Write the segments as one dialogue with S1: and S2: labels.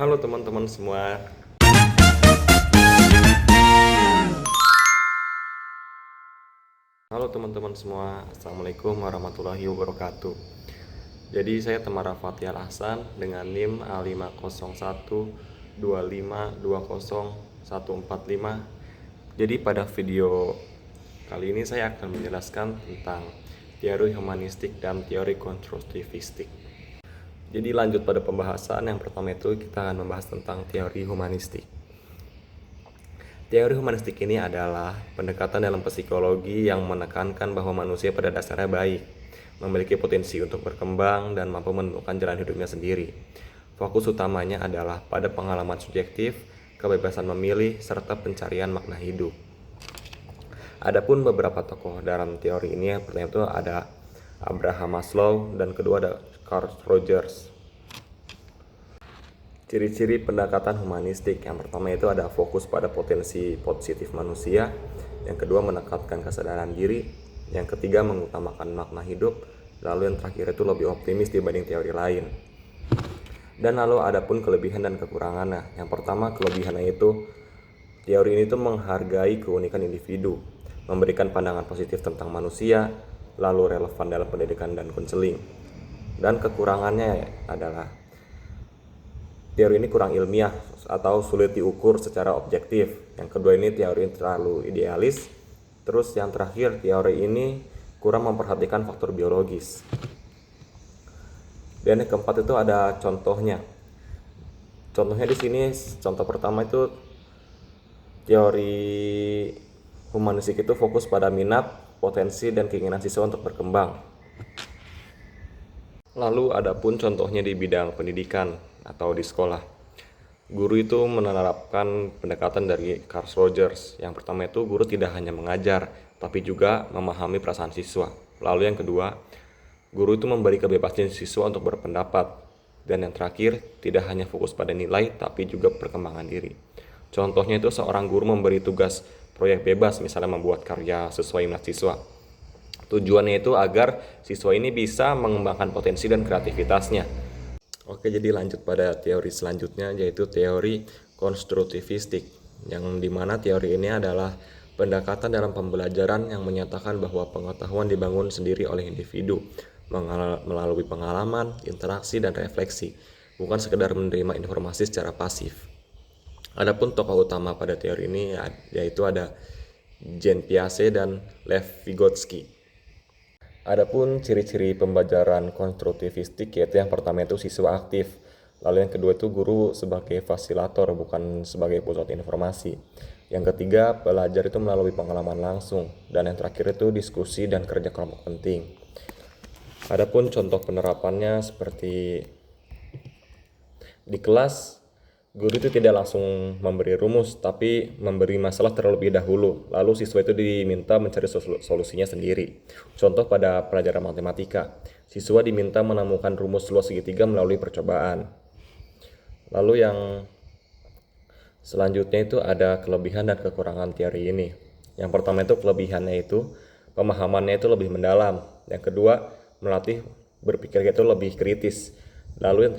S1: Halo teman-teman semua. Assalamualaikum warahmatullahi wabarakatuh. Jadi saya Temara Fatih Al-Ahsan dengan NIM A50125201445. Jadi pada video kali ini saya akan menjelaskan tentang teori humanistik dan teori konstruktivistik. Jadi lanjut pada pembahasan, yang pertama itu kita akan membahas tentang teori humanistik. Teori humanistik ini adalah pendekatan dalam psikologi yang menekankan bahwa manusia pada dasarnya baik, memiliki potensi untuk berkembang dan mampu menentukan jalan hidupnya sendiri. Fokus utamanya adalah pada pengalaman subjektif, kebebasan memilih, serta pencarian makna hidup. Adapun beberapa tokoh dalam teori ini, yang pertama itu ada Abraham Maslow dan kedua ada Carl Rogers. Ciri-ciri pendekatan humanistik, yang pertama itu ada fokus pada potensi positif manusia, yang kedua menekankan kesadaran diri, yang ketiga mengutamakan makna hidup, lalu yang terakhir itu lebih optimis dibanding teori lain. Dan lalu ada pun kelebihan dan kekurangannya. Yang pertama, kelebihannya itu teori ini tuh menghargai keunikan individu, memberikan pandangan positif tentang manusia, lalu relevan dalam pendidikan dan konseling. Dan kekurangannya adalah teori ini kurang ilmiah atau sulit diukur secara objektif. Yang kedua ini teori ini terlalu idealis. Terus yang terakhir, teori ini kurang memperhatikan faktor biologis. Dan yang keempat itu ada contohnya. Contohnya di sini, contoh pertama itu teori humanistik itu fokus pada minat, potensi, dan keinginan siswa untuk berkembang. Lalu ada pun contohnya di bidang pendidikan atau di sekolah. Guru itu menerapkan pendekatan dari Carl Rogers. Yang pertama itu guru tidak hanya mengajar, tapi juga memahami perasaan siswa. Lalu yang kedua, guru itu memberi kebebasan siswa untuk berpendapat. Dan yang terakhir, tidak hanya fokus pada nilai, tapi juga perkembangan diri. Contohnya itu seorang guru memberi tugas proyek bebas, misalnya membuat karya sesuai minat siswa. Tujuannya itu agar siswa ini bisa mengembangkan potensi dan kreativitasnya. Oke, jadi lanjut pada teori selanjutnya, yaitu teori konstruktivistik, yang dimana teori ini adalah pendekatan dalam pembelajaran yang menyatakan bahwa pengetahuan dibangun sendiri oleh individu melalui pengalaman, interaksi, dan refleksi, bukan sekedar menerima informasi secara pasif. Adapun tokoh utama pada teori ini yaitu ada Jean Piaget dan Lev Vygotsky. Adapun ciri-ciri pembelajaran konstruktivistik, yaitu yang pertama itu siswa aktif, lalu yang kedua itu guru sebagai fasilitator bukan sebagai pusat informasi, yang ketiga pelajar itu melalui pengalaman langsung, dan yang terakhir itu diskusi dan kerja kelompok penting. Adapun contoh penerapannya seperti di kelas, guru itu tidak langsung memberi rumus, tapi memberi masalah terlebih dahulu. Lalu siswa itu diminta mencari solusinya sendiri. Contoh pada pelajaran matematika, siswa diminta menemukan rumus luas segitiga melalui percobaan. Lalu yang selanjutnya itu ada kelebihan dan kekurangan teori ini. Yang pertama itu kelebihannya itu pemahamannya itu lebih mendalam. Yang kedua, melatih berpikir itu lebih kritis. Lalu yang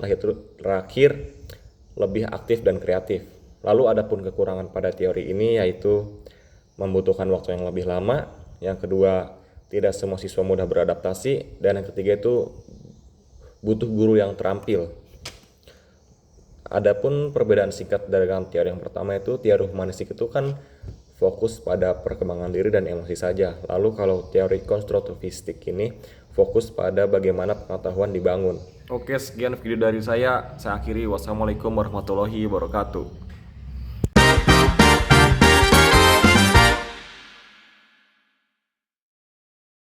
S1: terakhir lebih aktif dan kreatif. Lalu ada pun kekurangan pada teori ini, yaitu membutuhkan waktu yang lebih lama. Yang kedua, tidak semua siswa mudah beradaptasi. Dan yang ketiga itu butuh guru yang terampil. Adapun perbedaan singkat dengan teori yang pertama itu, teori humanistik itu kan fokus pada perkembangan diri dan emosi saja. Lalu kalau teori konstruktivistik ini fokus pada bagaimana pengetahuan dibangun. Oke, sekian video dari saya akhiri. Wassalamualaikum warahmatullahi wabarakatuh.